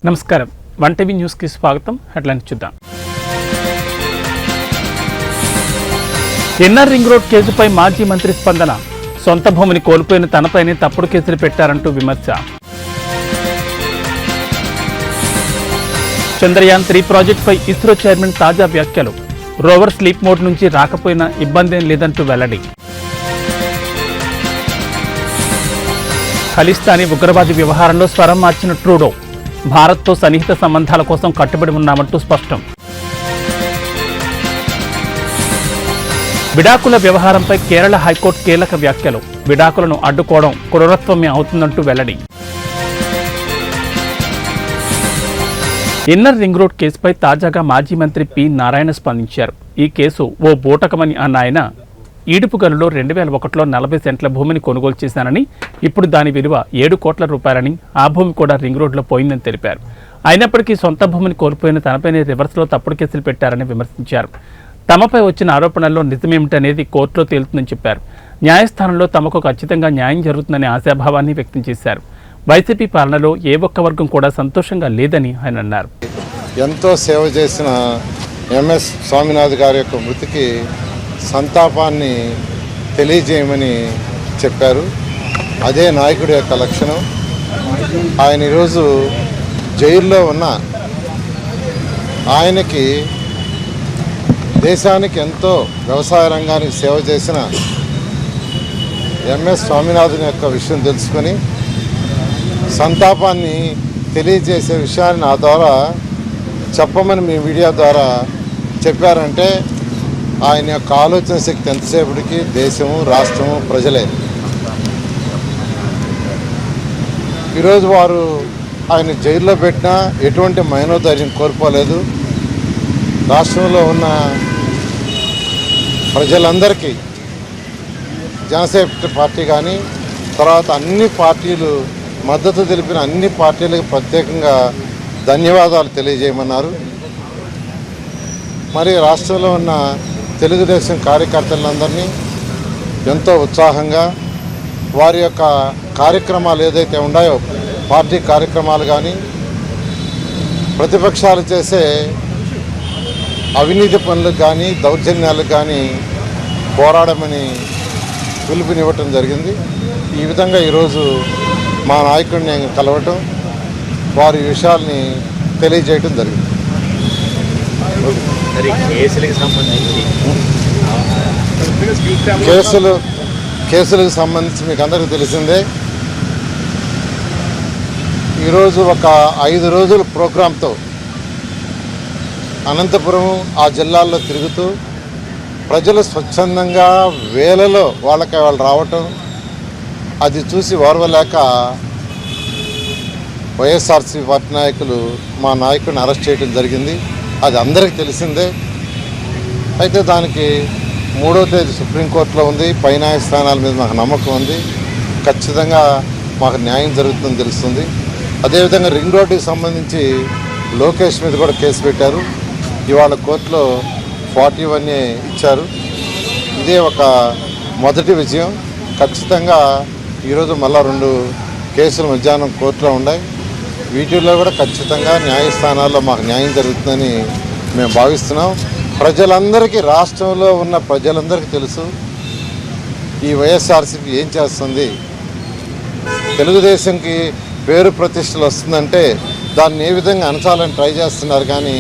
నమస్కారం, ONETV న్యూస్కి స్వాగతం. హెడ్లైన్స్ చూద్దాం. ఇన్నర్ రింగ్ రోడ్ కేసుపై మాజీ మంత్రి స్పందన. సొంత భూమిని కోల్పోయిన తనపైనే తప్పుడు కేసులు పెట్టారంటూ విమర్శ. చంద్రయాన్ 3 ప్రాజెక్టుపై ఇస్రో చైర్మన్ తాజా వ్యాఖ్యలు. రోవర్ స్లీప్ మోడ్ నుంచి రాకపోయినా ఇబ్బందేం లేదంటూ వెల్లడి. ఖలిస్తానీ ఉగ్రవాది వ్యవహారంలో స్వరం మార్చిన ట్రూడో. భారత్తో సన్నిహిత సంబంధాల కోసం కట్టుబడి ఉన్నామంటూ స్పష్టం. విడాకుల వ్యవహారంపై కేరళ హైకోర్టు కీలక వ్యాఖ్యలు. విడాకులను అడ్డుకోవడం క్రూరత్వమే అవుతుందంటూ వెల్లడి. ఇన్నర్ రింగ్ రోడ్ కేసుపై తాజాగా మాజీ మంత్రి పి నారాయణ స్పందించారు. ఈ కేసు ఓ బూటకమని అన్న ఆయన, ఈడుపుగలులో 2001లో 40 సెంట్ల భూమిని కొనుగోలు చేశానని, ఇప్పుడు దాని విలువ 7 కోట్ల రూపాయలని, ఆ భూమి కూడా రింగ్ రోడ్లో పోయిందని తెలిపారు. అయినప్పటికీ సొంత భూమిని కోల్పోయిన తనపైనే రివర్స్లో తప్పుడు కేసులు పెట్టారని విమర్శించారు. తమపై వచ్చిన ఆరోపణల్లో నిజమేమిటనేది కోర్టులో తేలుతుందని చెప్పారు. న్యాయస్థానంలో తమకు ఖచ్చితంగా న్యాయం జరుగుతుందనే ఆశాభావాన్ని వ్యక్తం చేశారు. వైసీపీ పాలనలో ఏ ఒక్క వర్గం కూడా సంతోషంగా లేదని ఆయన అన్నారు. ఎంతో సేవ చేసిన ఎంఎస్ స్వామినాథన్ గారి యొక్క మృతికి సంతాపాన్ని తెలియజేయమని చెప్పారు. అదే నాయకుడి యొక్క లక్షణం. ఆయన ఈరోజు జైల్లో ఉన్న ఆయనకి దేశానికి ఎంతో వ్యవసాయ రంగానికి సేవ చేసిన ఎంఎస్ స్వామినాథన్ యొక్క విషయం తెలుసుకొని సంతాపాన్ని తెలియజేసే విషయాన్ని నా ద్వారా చెప్పమని మీ మీడియా ద్వారా చెప్పారంటే ఆయన యొక్క ఆలోచన శక్తి ఎంతసేపటికి దేశము, రాష్ట్రము, ప్రజలే. ఈరోజు వారు ఆయన జైల్లో పెట్టినా ఎటువంటి మనోధైర్యం కోల్పోలేదు. రాష్ట్రంలో ఉన్న ప్రజలందరికీ జనసేన పార్టీ కానీ తర్వాత అన్ని పార్టీలు మద్దతు తెలిపిన అన్ని పార్టీలకు ప్రత్యేకంగా ధన్యవాదాలు తెలియజేయమన్నారు. మరి రాష్ట్రంలో ఉన్న తెలుగుదేశం కార్యకర్తలందరినీ ఎంతో ఉత్సాహంగా వారి యొక్క కార్యక్రమాలు ఏదైతే ఉన్నాయో, పార్టీ కార్యక్రమాలు కానీ ప్రతిపక్షాలు చేసే అవినీతి పనులకు కానీ దౌర్జన్యాలకు కానీ పోరాడమని పిలుపునివ్వటం జరిగింది. ఈ విధంగా ఈరోజు మా నాయకుడిని కలవటం, వారి విషయాల్ని తెలియజేయటం జరిగింది. కేసులకు సంబంధించి మీకు అందరికీ తెలిసిందే. ఈరోజు ఒక 5 రోజుల ప్రోగ్రాంతో అనంతపురం ఆ జిల్లాల్లో తిరుగుతూ ప్రజలు స్వచ్ఛందంగా వేలలో వాళ్ళు రావటం, అది చూసి ఓర్వలేక వైఎస్ఆర్సీ పార్టీ నాయకులు మా నాయకుడిని అరెస్ట్ చేయడం జరిగింది. అది అందరికీ తెలిసిందే. అయితే దానికి 3వ తేదీ సుప్రీంకోర్టులో ఉంది. పై న్యాయస్థానాల మీద మాకు నమ్మకం ఉంది. ఖచ్చితంగా మాకు న్యాయం జరుగుతుందని తెలుస్తుంది. అదేవిధంగా రింగ్ రోడ్డుకి సంబంధించి లోకేష్ మీద కూడా కేసు పెట్టారు. ఇవాళ కోర్టులో 41 ఇచ్చారు. ఇదే ఒక మొదటి విజయం. ఖచ్చితంగా ఈరోజు మళ్ళా 2 కేసులు మధ్యాహ్నం కోర్టులో ఉన్నాయి. వీటిల్లో కూడా ఖచ్చితంగా న్యాయస్థానాల్లో మాకు న్యాయం జరుగుతుందని మేము భావిస్తున్నాం. ప్రజలందరికీ, రాష్ట్రంలో ఉన్న ప్రజలందరికీ తెలుసు ఈ వైఎస్ఆర్సీపీ ఏం చేస్తుంది. తెలుగుదేశంకి పేరు ప్రతిష్టలు వస్తుందంటే దాన్ని ఏ విధంగా అణచాలని ట్రై చేస్తున్నారు. కానీ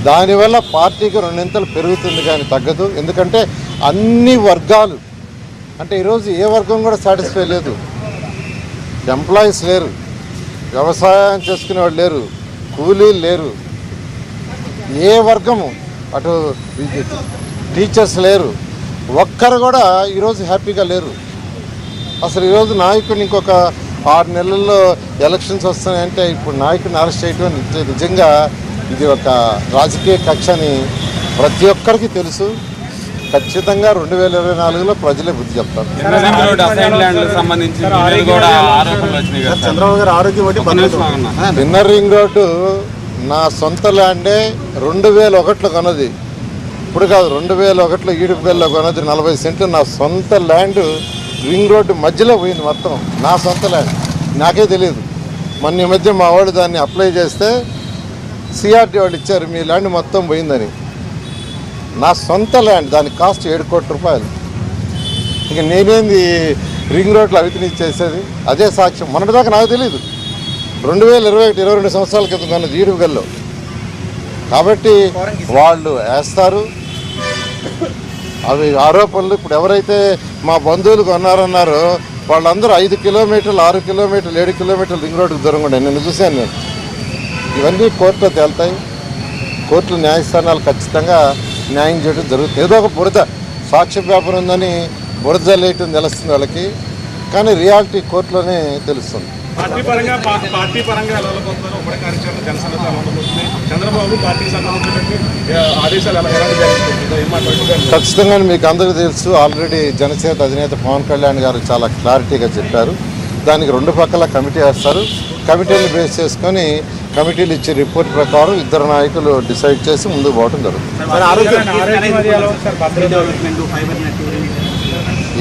దానివల్ల పార్టీకి 2 పెరుగుతుంది కానీ తగ్గదు. ఎందుకంటే అన్ని వర్గాలు, అంటే ఈరోజు ఏ వర్గం కూడా సాటిస్ఫై లేదు. ఎంప్లాయీస్ లేరు, వ్యవసాయం చేసుకునేవాళ్ళు లేరు, కూలీలు లేరు, ఏ వర్గము, అటు టీచర్స్ లేరు, ఒక్కరు కూడా ఈరోజు హ్యాపీగా లేరు. అసలు ఈరోజు నాయకుడిని ఇంకొక 6 నెలల్లో ఎలక్షన్స్ వస్తున్నాయంటే ఇప్పుడు నాయకుడిని అరెస్ట్ చేయడం నిజంగా ఇది ఒక రాజకీయ కక్ష అని ప్రతి ఒక్కరికి తెలుసు. ఖచ్చితంగా 2024లో ప్రజలే బుద్ధి చెప్తారు. ఇన్నర్ రింగ్ రోడ్డు నా సొంత ల్యాండే 2001లో కొన్నది. ఇప్పుడు కాదు, 2001లో ఈడుపుగల్లో కొన్నది 40 సెంట్లు నా సొంత ల్యాండ్. రింగ్ రోడ్డు మధ్యలో పోయింది మొత్తం. నా సొంత ల్యాండ్, నాకే తెలియదు. మొన్న ఈ మధ్య మా వాళ్ళు దాన్ని అప్లై చేస్తే సిఆర్టీ వాళ్ళు ఇచ్చారు, మీ ల్యాండ్ మొత్తం పోయిందని. నా సొంత ల్యాండ్, దాని కాస్ట్ 7 కోట్ల రూపాయలు. ఇక నేనేంది రింగ్ రోడ్లు అవితిని చేసేది? అదే సాక్ష్యం. మొన్నటిదాకా నాకు తెలియదు, 2021 22 సంవత్సరాల క్రితం కొన్న జీడిగల్లో. కాబట్టి వాళ్ళు వేస్తారు అవి ఆరోపణలు. ఇప్పుడు ఎవరైతే మా బంధువులు కొన్నారన్నారో వాళ్ళందరూ 5 కిలోమీటర్లు 6 కిలోమీటర్లు 7 కిలోమీటర్లు రింగ్ రోడ్డుకు దూరంగా ఉండే. నేను చూశాను. నేను ఇవన్నీ కోర్టులో తేలుతాయి. కోర్టులు న్యాయస్థానాలు ఖచ్చితంగా న్యాయం చేయడం జరుగుతుంది. ఏదో ఒక బురద సాక్ష్య పేపర్ ఉందని బురద లేయటం తెలుస్తుంది వాళ్ళకి, కానీ రియాలిటీ కోర్టులోనే తెలుస్తుంది. పార్టీ పరంగా ఎలా వెళ్ళబోతున్నారు? ఉమ్మడి కార్యాచరణ జనసేనతో ఎలా ఉండబోతుంది? చంద్రబాబు పార్టీకి సంబంధించినటువంటి ఆదేశాలు ఎలా జరుగుతుంది? ఖచ్చితంగా మీకు అందరికీ తెలుసు, ఆల్రెడీ జనసేన అధినేత పవన్ కళ్యాణ్ గారు చాలా క్లారిటీగా చెప్పారు. దానికి 2 పక్కల కమిటీ వేస్తారు. కమిటీని బేస్ చేసుకొని కమిటీలు ఇచ్చే రిపోర్ట్ ప్రకారం ఇద్దరు నాయకులు డిసైడ్ చేసి ముందుకు పోవడం జరుగుతుంది.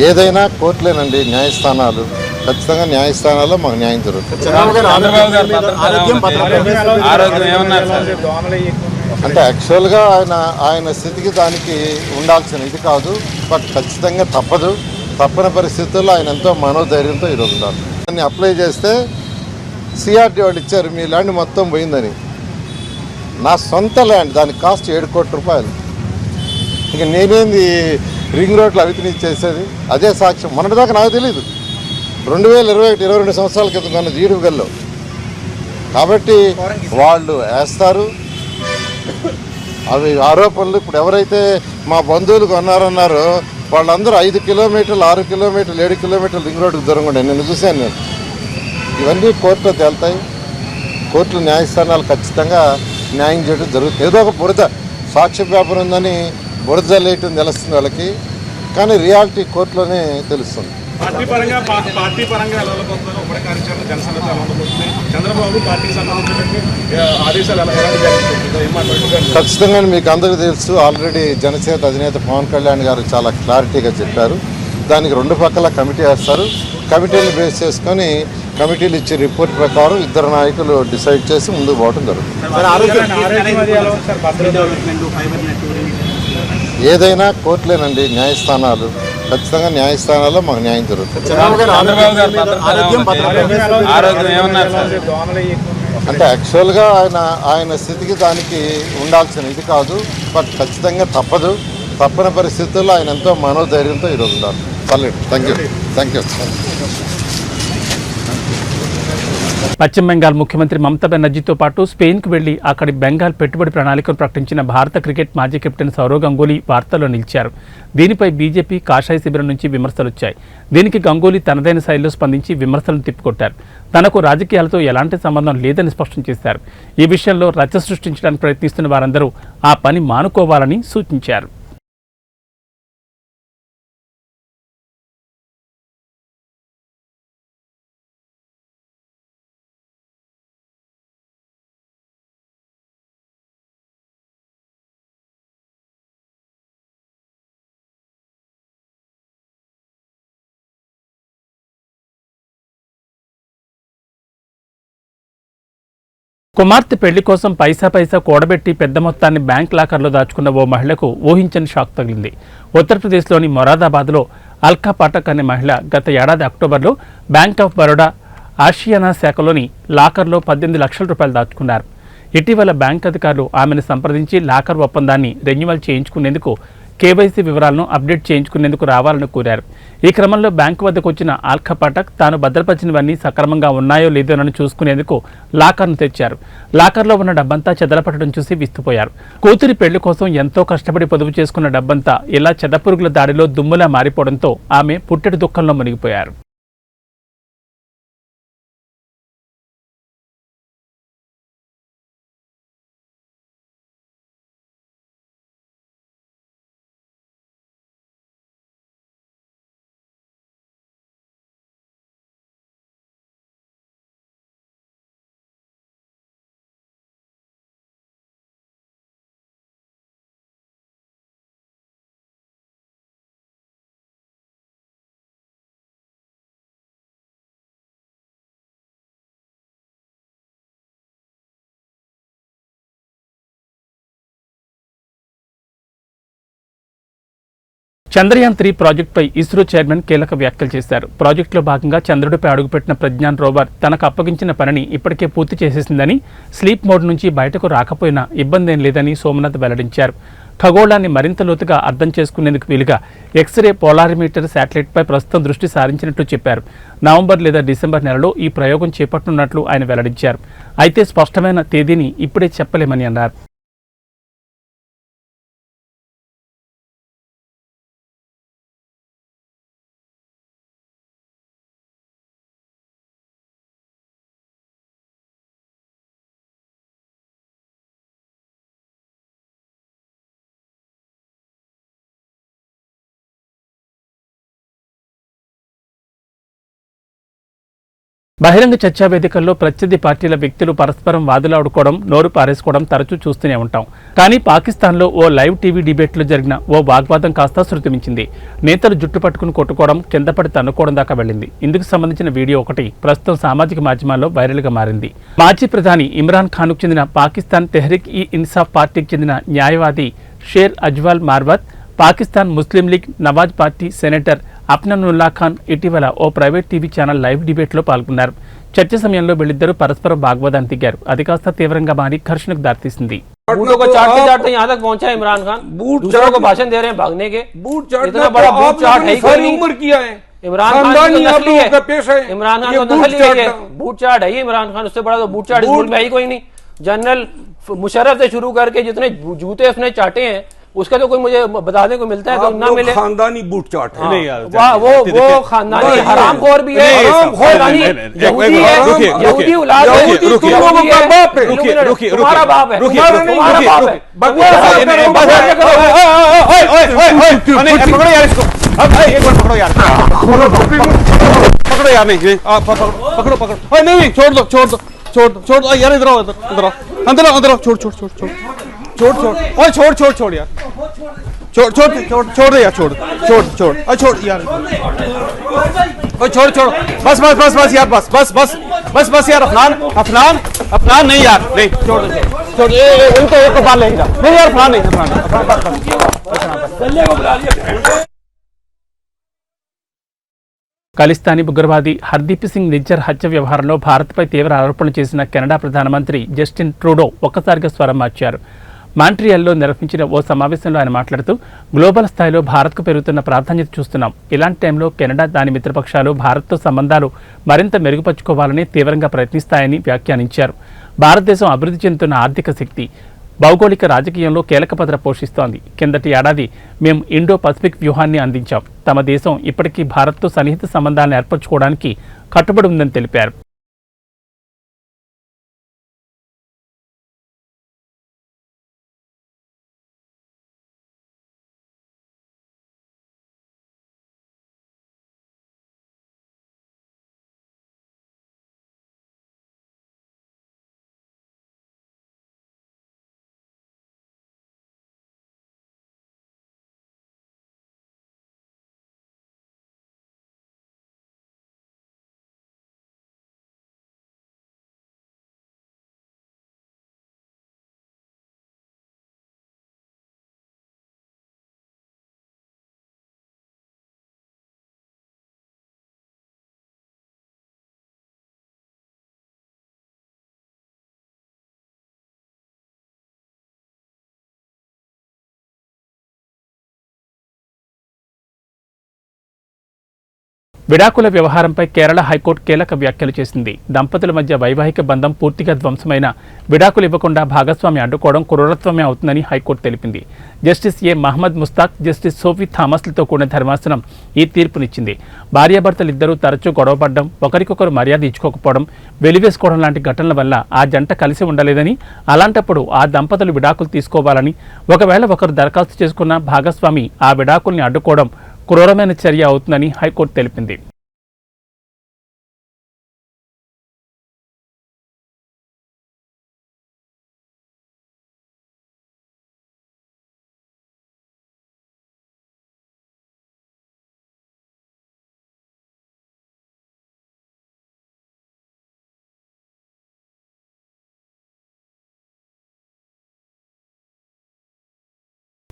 ఏదైనా కోర్టులేనండి, న్యాయస్థానాలు. ఖచ్చితంగా న్యాయస్థానాల్లో మాకు న్యాయం జరుగుతుంది. అంటే యాక్చువల్గా ఆయన స్థితికి దానికి ఉండాల్సిన ఇది కాదు, బట్ ఖచ్చితంగా తప్పని పరిస్థితుల్లో ఆయన ఎంతో మనోధైర్యంతో ఈరోజు ఉన్నారు. దాన్ని అప్లై చేస్తే సిఆర్టీ వాళ్ళు ఇచ్చారు, మీ ల్యాండ్ మొత్తం పోయిందని. నా సొంత ల్యాండ్, దాని కాస్ట్ 7 కోట్ల రూపాయలు. ఇక నేనేంది రింగ్ రోడ్లు అవితిని చేసేది? అదే సాక్ష్యం. మొన్నటిదాకా నాకు తెలియదు, 2021 22 సంవత్సరాల క్రితం కొన్న జీడిగల్లో. కాబట్టి వాళ్ళు వేస్తారు అవి ఆరోపణలు. ఇప్పుడు ఎవరైతే మా బంధువులు కొన్నారన్నారో వాళ్ళందరూ 5 కిలోమీటర్లు 6 కిలోమీటర్లు 7 కిలోమీటర్లు రింగ్ రోడ్డుకు దూరంగా ఉండే. నేను చూశాను. నేను ఇవన్నీ కోర్టులో తేలుతాయి. కోర్టులు న్యాయస్థానాలు ఖచ్చితంగా న్యాయం చేయడం జరుగుతుంది. ఏదో ఒక బురద సాక్ష్య పేపర్ ఉందని బురద లేయటం తెలుస్తుంది వాళ్ళకి, కానీ రియాలిటీ కోర్టులోనే తెలుస్తుంది. పార్టీ పరంగా ఎలా వెళ్ళబోతున్నారు? ఉమ్మడి కార్యాచరణ జనసేనతో ఎలా ఉండబోతుంది? చంద్రబాబు పార్టీకి సంబంధించినటువంటి ఆదేశాలు ఎలా జరుగుతుంది? ఖచ్చితంగా మీకు అందరికీ తెలుసు, ఆల్రెడీ జనసేన అధినేత పవన్ కళ్యాణ్ గారు చాలా క్లారిటీగా చెప్పారు. దానికి 2 పక్కల కమిటీ వేస్తారు. కమిటీని బేస్ చేసుకొని కమిటీలు ఇచ్చే రిపోర్ట్ ప్రకారం ఇద్దరు నాయకులు డిసైడ్ చేసి ముందుకు పోవడం జరుగుతుంది. ఏదైనా కోర్టులేనండి, న్యాయస్థానాలు. ఖచ్చితంగా న్యాయస్థానాల్లో మాకు న్యాయం జరుగుతుంది. అంటే యాక్చువల్గా ఆయన స్థితికి దానికి ఉండాల్సిన ఇది కాదు, బట్ ఖచ్చితంగా తప్పని పరిస్థితుల్లో ఆయన ఎంతో మనోధైర్యంతో ఈరోజు ఉన్నారు. Thank you. పశ్చిమ బెంగాల్ ముఖ్యమంత్రి మమతా బెనర్జీతో పాటు స్పెయిన్కు వెళ్లి అక్కడి బెంగాల్ పెట్టుబడి ప్రణాళికను ప్రకటించిన భారత క్రికెట్ మాజీ కెప్టెన్ సౌరవ్ గంగూలీ వార్తల్లో నిలిచారు. దీనిపై బీజేపీ కాషాయ శిబిరం నుంచి విమర్శలొచ్చాయి. దీనికి గంగూలీ తనదైన శైలిలో స్పందించి విమర్శలను తిప్పికొట్టారు. తనకు రాజకీయాలతో ఎలాంటి సంబంధం లేదని స్పష్టం చేశారు. ఈ విషయంలో రచ్చ సృష్టించడానికి ప్రయత్నిస్తున్న వారందరూ ఆ పని మానుకోవాలని సూచించారు. కుమార్తె పెళ్లి కోసం పైసా కూడబెట్టి పెద్ద మొత్తాన్ని బ్యాంక్ లాకర్లో దాచుకున్న ఓ మహిళకు ఊహించని షాక్ తగిలింది. ఉత్తరప్రదేశ్లోని మొరాదాబాద్లో అల్కా పాఠక్ అనే మహిళ గత ఏడాది అక్టోబర్లో బ్యాంక్ ఆఫ్ బరోడా ఆషియానా శాఖలోని లాకర్లో 18 లక్షల రూపాయలు దాచుకున్నారు. ఇటీవల బ్యాంక్ అధికారులు ఆమెను సంప్రదించి లాకర్ ఒప్పందాన్ని రెన్యువల్ చేయించుకునేందుకు, కేవైసీ వివరాలను అప్డేట్ చేయించుకునేందుకు రావాలని కోరారు. ఈ క్రమంలో బ్యాంకు వద్దకు వచ్చిన అల్కా పాఠక్ తాను భద్రపరిచినవన్నీ సక్రమంగా ఉన్నాయో లేదోనని చూసుకునేందుకు లాకర్ను తెచ్చారు. లాకర్లో ఉన్న డబ్బంతా చెదరపట్టడం చూసి విస్తుపోయారు. కూతురి పెళ్లి కోసం ఎంతో కష్టపడి పొదుపు చేసుకున్న డబ్బంతా ఇలా చెదపురుగుల దాడిలో దుమ్ములా మారిపోవడంతో ఆమె పుట్టెడు దుఃఖంలో మునిగిపోయారు. చంద్రయాన్-3 ప్రాజెక్టుపై ఇస్రో చైర్మన్ కీలక వ్యాఖ్యలు చేశారు. ప్రాజెక్టులో భాగంగా చంద్రుడిపై అడుగుపెట్టిన ప్రజ్ఞాన్ రోవర్ తనకు అప్పగించిన పనిని ఇప్పటికే పూర్తి చేసేసిందని, స్లీప్ మోడ్ నుంచి బయటకు రాకపోయినా ఇబ్బందేం లేదని సోమనాథ్ వెల్లడించారు. ఖగోళాన్ని మరింత లోతుగా అర్థం చేసుకునేందుకు వీలుగా ఎక్స్రే పోలారిమీటర్ శాటిలైట్పై ప్రస్తుతం దృష్టి సారించినట్లు చెప్పారు. నవంబర్ లేదా డిసెంబర్ నెలలో ఈ ప్రయోగం చేపట్టనున్నట్లు ఆయన వెల్లడించారు. అయితే స్పష్టమైన తేదీని ఇప్పుడే చెప్పలేమని అన్నారు. బహిరంగ చర్చా వేదికల్లో ప్రత్యర్థి పార్టీల వ్యక్తులు పరస్పరం వాదులాడుకోవడం, నోరు పారేసుకోవడం తరచూ చూస్తూనే ఉంటాం. కానీ పాకిస్తాన్లో ఓ లైవ్ టీవీ డిబేట్లో జరిగిన ఓ వాగ్వాదం కాస్త శృతిమించింది. నేతలు జుట్టు పట్టుకుని కొట్టుకోవడం, కిందపడి తన్నుకోవడం దాకా వెళ్ళింది. ఇందుకు సంబంధించిన వీడియో ఒకటి ప్రస్తుతం సామాజిక మాధ్యమాల్లో వైరల్గా మారింది. మాజీ ప్రధాని ఇమ్రాన్ ఖాన్కు చెందిన పాకిస్తాన్ తెహ్రీక్ ఈ ఇన్సాఫ్ పార్టీకి చెందిన న్యాయవాది Sher Afzal Marwat, Pakistan Muslim league Nawaz party senator Afnanullah Khan ఇటీవల ఓ ప్రైవేట్ టీవీ ఛానల్ లైవ్ డిబేట్లో పాల్గొన్నారు. చర్చ సమయంలో వీళ్ళిద్దరూ పరస్పరం వాగ్వాదానికి దిగారు. అది కాస్త తీవ్రంగా మారి ఘర్షణకు దారితీసింది. बूटों को चाटते चाटते यहाँ तक पहुंचा इमरान खान, दूसरों को भाषण दे रहे हैं भागने के। इतना बड़ा बूट चाट है ही कोई नहीं। इमरान खान की तो नस्ल ही है, इमरान खान को नस्ल ही है, बूट चाट है ही इमरान खान। उससे बड़ा तो बूट चाट इस मुल्क में है ही कोई नहीं। जनरल मुशर्रफ से शुरू करके जितने जूते उसने चाटे हैं उसका तो कोई मुझे बता दें, कोई मिलता है तो ना मिले। खानदानी बूट चाट है। वो खानदानी हरामखोर भी है, यहूदी है, यहूदी औलाद है, तुम्हारा बाप है, तुम्हारा बाप है। पकड़ो यार इसको, एक बार पकड़ो यार, पकड़ो यार, नहीं पकड़ो पकड़ो, नहीं छोड़ दो छोड़ दो छोड़ दो छोड़ दो यार, इधर आओ इधर आओ, अंदर आओ अंदर आओ, छोड़ छोड़ छोड़ छोड़ छोड़ छोड़ ओए छोड़ छोड़ छोड़ यार, छोड़ छोड़ छोड़ छोड़ दे यार, छोड़ छोड़ छोड़ ओए छोड़ यार, ओए छोड़ छोड़ बस बस बस बस यार, बस बस बस बस बस यार, अफनान अफनान अफनान नहीं यार, नहीं छोड़ दे छोड़, इनको एक बार ले जा, नहीं यार अफनान नहीं, अफनान ఖలిస్తానీ ఉగ్రవాది హర్దీప్ సింగ్ నిజ్జర్ హత్య వ్యవహారంలో భారత్పై తీవ్ర ఆరోపణలు చేసిన కెనడా ప్రధానమంత్రి జస్టిన్ ట్రూడో ఒక్కసారిగా స్వరం మార్చారు. మాంట్రియాల్లో నిర్వహించిన ఓ సమావేశంలో ఆయన మాట్లాడుతూ, గ్లోబల్ స్థాయిలో భారత్కు పెరుగుతున్న ప్రాధాన్యత చూస్తున్నాం. ఇలాంటి టైంలో కెనడా, దాని మిత్రపక్షాలు భారత్తో సంబంధాలు మరింత మెరుగుపరుచుకోవాలని తీవ్రంగా ప్రయత్నిస్తాయని వ్యాఖ్యానించారు. భారతదేశం అభివృద్ధి చెందుతున్న ఆర్థిక శక్తి, భౌగోళిక రాజకీయంలో కీలక పాత్ర పోషిస్తోంది. కిందటి ఏడాది మేము ఇండో పసిఫిక్ వ్యూహాన్ని అందించాం. తమ దేశం ఇప్పటికీ భారత్తో సన్నిహిత సంబంధాలను ఏర్పరచుకోవడానికి కట్టుబడి ఉందని తెలిపారు. విడాకుల వ్యవహారంపై కేరళ హైకోర్టు కీలక వ్యాఖ్యలు చేసింది. దంపతుల మధ్య వైవాహిక బంధం పూర్తిగా ధ్వంసమైన విడాకులు ఇవ్వకుండా భాగస్వామి అడ్డుకోవడం క్రూరత్వమే అవుతుందని హైకోర్టు తెలిపింది. Justice A Mohammed Mushtaq, justice Sophy థామస్లతో కూడిన ధర్మాసనం ఈ తీర్పునిచ్చింది. భార్యాభర్తలిద్దరూ తరచూ గొడవపడడం, ఒకరికొకరు మర్యాద ఇచ్చుకోకపోవడం, వెలివేసుకోవడం లాంటి ఘటనల వల్ల ఆ జంట కలిసి ఉండలేదని, అలాంటప్పుడు ఆ దంపతులు విడాకులు తీసుకోవాలని, ఒకవేళ ఒకరు దరఖాస్తు చేసుకున్న భాగస్వామి ఆ విడాకుల్ని అడ్డుకోవడం క్రూరమైన చర్య అవుతుందని హైకోర్టు తెలిపింది.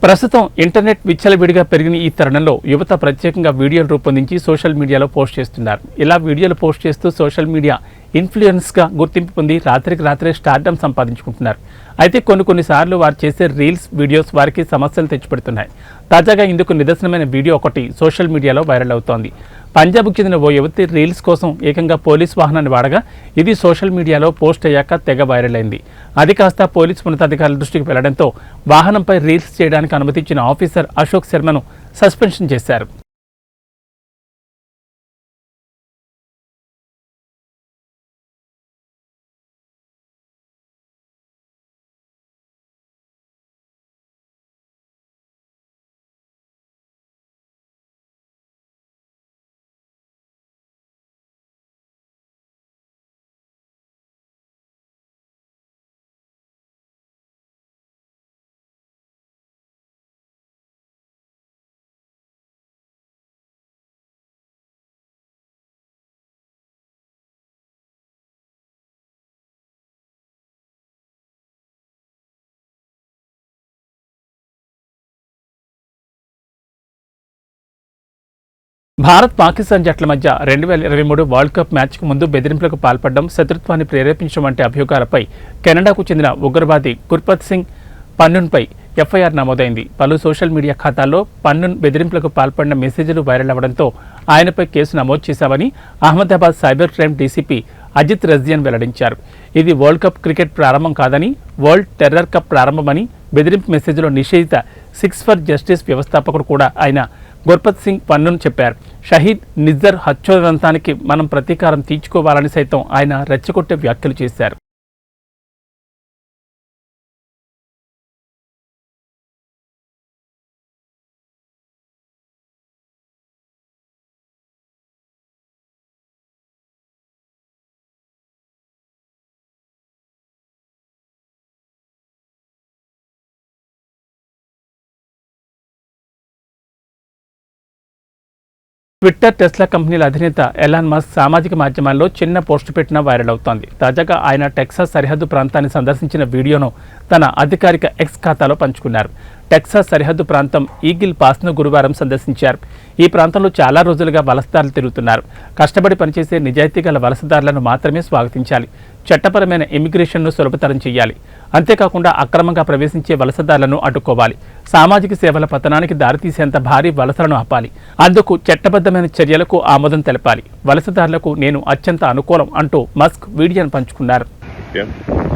ప్రస్తుతం ఇంటర్నెట్ విచ్చలవిడిగా పెరిగిన ఈ తరుణంలో యువత ప్రత్యేకంగా వీడియోలు రూపొందించి సోషల్ మీడియాలో పోస్ట్ చేస్తున్నారు. ఇలా వీడియోలు పోస్ట్ చేస్తూ సోషల్ మీడియా ఇన్ఫ్లుయెన్స్గా గుర్తింపు పొంది రాత్రికి రాత్రే స్టార్డమ్ సంపాదించుకుంటున్నారు. అయితే కొన్నిసార్లు వారు చేసే రీల్స్, వీడియోస్ వారికి సమస్యలు తెచ్చిపెడుతున్నాయి. తాజాగా ఇందుకు నిదర్శనమైన వీడియో ఒకటి సోషల్ మీడియాలో వైరల్ అవుతోంది. పంజాబ్కు చెందిన ఓ యువతి రీల్స్ కోసం ఏకంగా పోలీస్ వాహనాన్ని వాడగా ఇది సోషల్ మీడియాలో పోస్ట్ అయ్యాక తెగ వైరల్ అయింది. అది కాస్త పోలీసు ఉన్నతాధికారుల దృష్టికి వెళ్లడంతో వాహనంపై రీల్స్ చేయడానికి అనుమతించిన ఆఫీసర్ అశోక్ శర్మను సస్పెన్షన్ చేశారు. భారత్ పాకిస్తాన్ జట్ల మధ్య 2023 వరల్డ్ కప్ మ్యాచ్కు ముందు బెదిరింపులకు పాల్పడడం, శత్రుత్వాన్ని ప్రేరేపించడం వంటి అభియోగాలపై కెనడాకు చెందిన ఉగ్రవాది గుర్పత్ సింగ్ పన్నూన్పై ఎఫ్ఐఆర్ నమోదైంది. పలు సోషల్ మీడియా ఖాతాల్లో పన్నూన్ బెదిరింపులకు పాల్పడిన మెసేజ్లు వైరల్ అవ్వడంతో ఆయనపై కేసు నమోదు చేశామని Ahmedabad cyber crime DCP Ajit Rajian వెల్లడించారు. ఇది వరల్డ్ కప్ క్రికెట్ ప్రారంభం కాదని, వరల్డ్ టెర్రర్ కప్ ప్రారంభమని బెదిరింపు మెసేజ్లో నిషేధిత 6 ఫర్ జస్టిస్ వ్యవస్థాపకుడు కూడా ఆయన గుర్పత్ సింగ్ పన్నూన్ చెప్పారు. షహీద్ నిజ్జర్ హత్యోదంతానికి మనం ప్రతీకారం తీర్చుకోవాలని సైతం ఆయన రెచ్చగొట్టే వ్యాఖ్యలు చేశారు. ట్విట్టర్, టెస్లా కంపెనీల అధినేత ఎలాన్ మస్క్ సామాజిక మాధ్యమాల్లో చిన్న పోస్టు పెట్టినా వైరల్ అవుతోంది. తాజాగా ఆయన టెక్సాస్ సరిహద్దు ప్రాంతాన్ని సందర్శించిన వీడియోను తన అధికారిక ఎక్స్ ఖాతాలో పంచుకున్నారు. టెక్సాస్ సరిహద్దు ప్రాంతం ఈగిల్ పాస్ను గురువారం సందర్శించారు. ఈ ప్రాంతంలో చాలా రోజులుగా వలసదారులు తిరుగుతున్నారు. కష్టపడి పనిచేసే నిజాయితీ గల వలసదారులను మాత్రమే స్వాగతించాలి. చట్టపరమైన ఇమిగ్రేషన్ను సులభతరం చేయాలి. అంతేకాకుండా అక్రమంగా ప్రవేశించే వలసదారులను అడ్డుకోవాలి. సామాజిక సేవల పతనానికి దారితీసేంత భారీ వలసలను ఆపాలి. అందుకు చట్టబద్ధమైన చర్యలకు ఆమోదం తెలపాలి. వలసదారులకు నేను అత్యంత అనుకూలం అంటూ మస్క్ వీడియోను పంచుకున్నారు.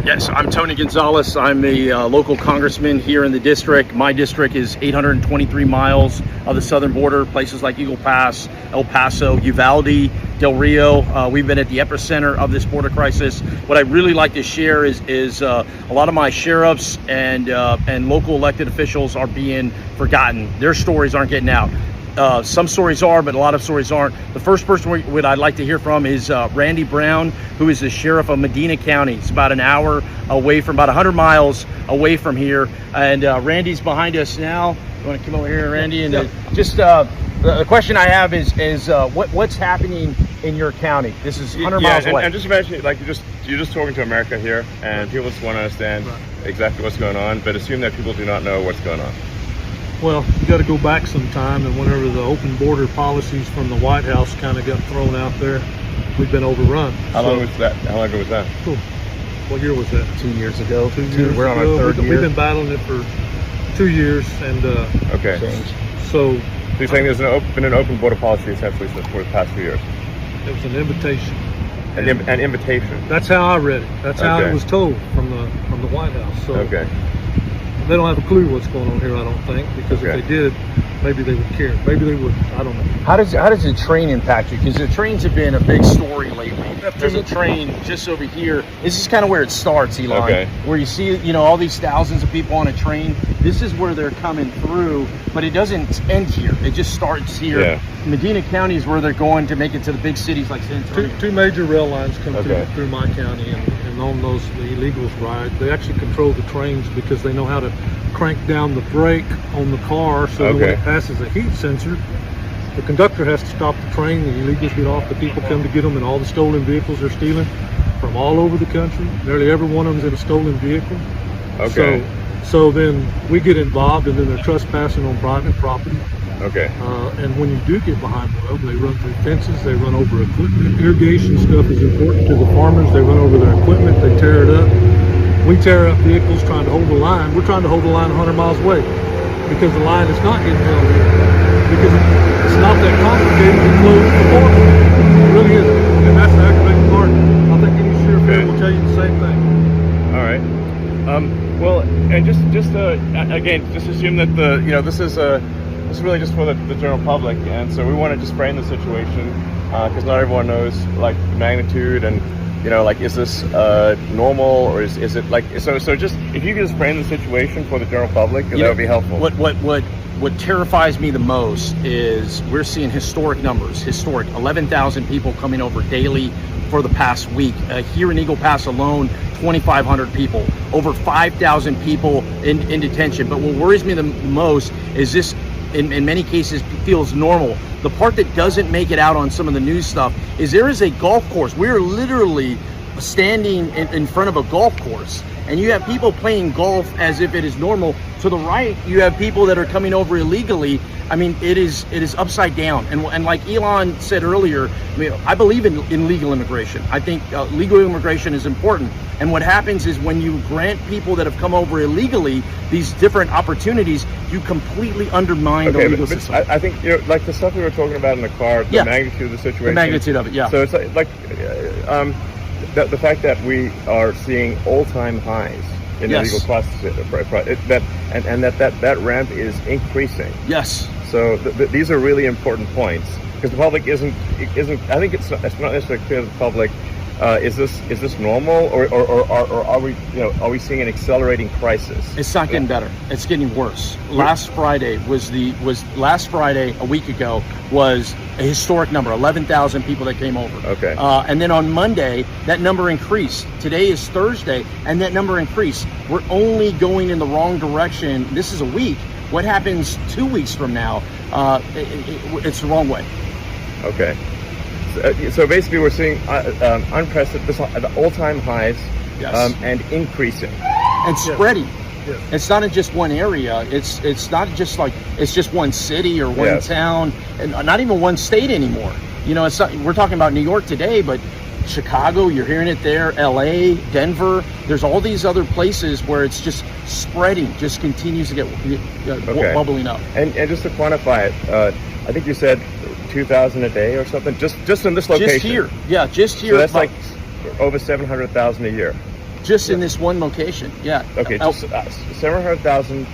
Yes, I'm Tony Gonzalez. I'm the local congressman here in the district. My district is 823 miles of the southern border, places like Eagle Pass, El Paso, Uvalde, Del Rio. We've been at the epicenter of this border crisis. What I really like to share is a lot of my sheriffs and local elected officials are being forgotten. Their stories aren't getting out. Some stories are, but a lot of stories aren't. The first person I'd like to hear from is Randy Brown, who is the sheriff of Medina County. It's about an hour away from, about 100 miles away from here. And Randy's behind us now. You want to come over here, Randy? And just the question I have is what's happening in your county? This is 100 miles away. And just imagine, like you're just talking to America here, and people just want to understand exactly what's going on, but assume that people do not know what's going on. Well, you got to go back some time, and whenever the open border policies from the White House kind of got thrown out there, we've been overrun. How long was that? How long ago was that? Cool. What year was that? 2 years ago. 2 years We're on our third year. We've been battling it for 2 years, and Okay. so you're saying there's been an open border policy essentially for the past few years? it was an invitation. An invitation. That's how I read it. That's how it was told from the White House. So Okay. they don't have a clue what's going on here, I don't think, because if they did, maybe they would care. Maybe they wouldn't. I don't know. How does the train impact you? Because the trains have been a big story lately. There's a train just over here. This is kind of where it starts, Elon. Okay. Where you see, all these thousands of people on a train. This is where they're coming through, but it doesn't end here. It just starts here. Yeah. Medina County is where they're going to make it to the big cities like San Antonio. Two major rail lines come Okay. through my county, and on those the illegals ride. They actually control the trains because they know how to crank down the brake on the car so that when Okay. it passes a heat sensor, the conductor has to stop the train, the illegals get off, the people come to get them, and all the stolen vehicles they're stealing from all over the country. Nearly every one of them is in a stolen vehicle. Okay. So then we get involved, and then they're trespassing on private property. Okay. And when you do get behind them, they run through fences, they run over equipment. Irrigation stuff is important to the farmers. They run over their equipment, they tear it up. We tear up vehicles trying to hold the line. We're trying to hold the line 100 miles away because the line is not getting held here. Because it's not that complicated to close the border. It really isn't. And that's the aggravating part. I think any sheriff here will tell you the same thing. All right. Well, and just again, just assume that this is really just for the general public, and so we want to just frame the situation because not everyone knows like the magnitude and like is this normal or is it like so just if you could just frame the situation for the general public, that would be helpful. What terrifies me the most is we're seeing historic numbers, 11,000 people coming over daily for the past week. Here in Eagle Pass alone, 2,500 people, over 5,000 people in detention. But what worries me the most is this, in many cases, feels normal. The part that doesn't make it out on some of the news stuff is there is a golf course. We're literally standing in front of a golf course, and you have people playing golf as if it is normal. To the right, you have people that are coming over illegally. I mean, it is upside down. And like Elon said earlier, I believe in legal immigration. I think legal immigration is important. And what happens is when you grant people that have come over illegally these different opportunities, you completely undermine the legal system. I think like the stuff we were talking about in the car, the magnitude of the situation. The magnitude of it, yeah. So it's like the fact that we are seeing all-time highs in illegal prostitution, that ramp is increasing. Yes. So these are really important points because the public isn't. I think it's not necessarily clear to the public. Is this normal or are we seeing an accelerating crisis? It's not getting better. It's getting worse. Last Friday a week ago was a historic number, 11,000 people that came over. Okay. And then on Monday, that number increased. Today is Thursday, and that number increased. We're only going in the wrong direction. This is a week. What happens 2 weeks from now? It's the wrong way. Okay. So basically, we're seeing unprecedented, all-time highs, and increasing, and spreading. Yes. It's not in just one area. It's not just like it's just one city or one town, and not even one state anymore. It's not, we're talking about New York today, but Chicago, you're hearing it there. L.A., Denver. There's all these other places where it's just spreading, just continues to get bubbling up. And just to quantify it, I think you said 2,000 a day or something, just in this location. Just here, yeah, just here. So that's like over 700,000 a year. Just in this one location, yeah. Okay, just 700,000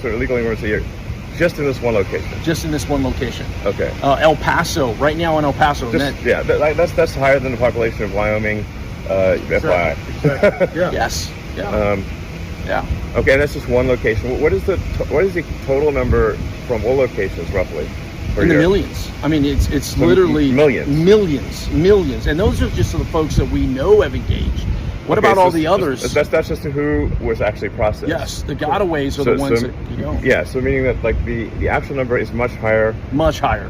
sort of illegal immigrants a year, just in this one location. Just in this one location. Okay. El Paso, right now in El Paso. That's higher than the population of Wyoming. FYI. Exactly. Yeah. Yes. Yeah. Yeah. Okay, that's just one location. What is the total number from all locations roughly? In the millions. I mean, it's literally millions, and those are just the folks that we know have engaged. What about all the others? That's just who was actually processed. Yes, the gotaways are the ones that Yeah, so meaning that like the actual number is much higher. Much higher.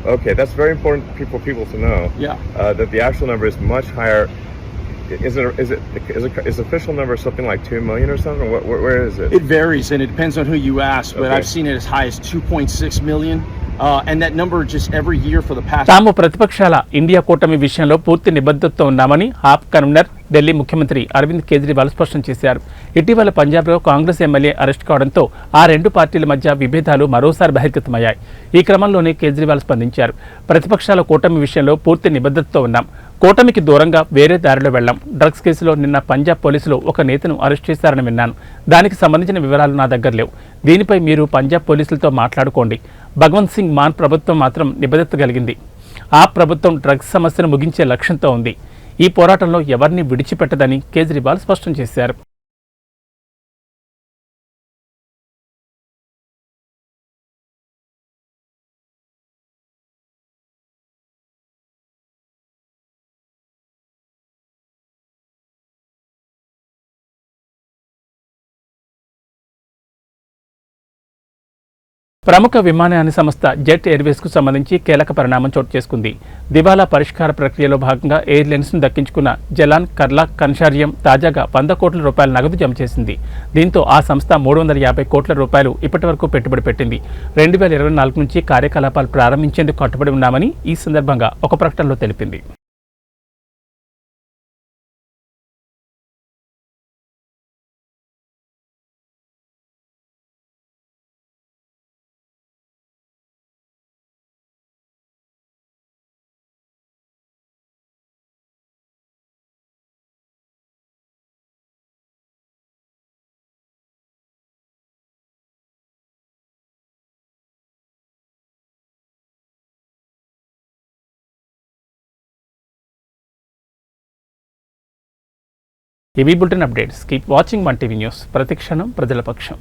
Okay, that's very important for people to know. Yeah. That the actual number is much higher. Is the official number something like 2 million or something? Where is it? It varies, and it depends on who you ask. But I've seen it as high as 2.6 million. And that number just every year for the past. తాము ప్రతిపక్షాల India కూటమి విషయంలో పూర్తి నిబద్ధతతో ఉన్నామని ఆప్ convener Delhi ముఖ్యమంత్రి అరవింద్ కేజ్రీవాల్ స్పష్టం చేశారు. ఇటీవల పంజాబ్లో కాంగ్రెస్ ఎమ్మెల్యే అరెస్ట్ కావడంతో ఆ రెండు పార్టీల మధ్య విభేదాలు మరోసారి బహిర్గతమయ్యాయి. ఈ క్రమంలోనే కేజ్రీవాల్ స్పందించారు. ప్రతిపక్షాల కూటమి విషయంలో పూర్తి నిబద్ధతతో ఉన్నాం. కూటమికి దూరంగా వేరే దారిలో వెళ్లాం. డ్రగ్స్ కేసులో నిన్న పంజాబ్ పోలీసులు ఒక నేతను అరెస్ట్ చేశారని విన్నాను. దానికి సంబంధించిన వివరాలు నా దగ్గర లేవు. దీనిపై మీరు పంజాబ్ పోలీసులతో మాట్లాడుకోండి. భగవంత్ సింగ్ మాన్ ప్రభుత్వం మాత్రం నిబద్ధత కలిగింది. ఆ ప్రభుత్వం డ్రగ్స్ సమస్యను ముగించే లక్ష్యంతో ఉంది. ఈ పోరాటంలో ఎవరిని విడిచిపెట్టదని కేజ్రీవాల్ స్పష్టం చేశారు. ప్రముఖ విమానయాన సంస్థ జెట్ ఎయిర్వేస్కు సంబంధించి కీలక పరిణామం చోటు చేసుకుంది. దివాలా పరిష్కార ప్రక్రియలో భాగంగా ఎయిర్లైన్స్ను దక్కించుకున్న జలాన్ కర్లాక్ కన్సార్జియం తాజాగా 100 కోట్ల రూపాయల నగదు జమ చేసింది. దీంతో ఆ సంస్థ 350 కోట్ల రూపాయలు ఇప్పటివరకు పెట్టుబడి పెట్టింది. 2024 నుంచి కార్యకలాపాలు ప్రారంభించేందుకు కట్టుబడి ఉన్నామని ఈ సందర్భంగా ఒక ప్రకటనలో తెలిపింది. ఇవి bulletin updates. Keep watching ONETV news. ప్రతిక్షణం ప్రజల పక్షం.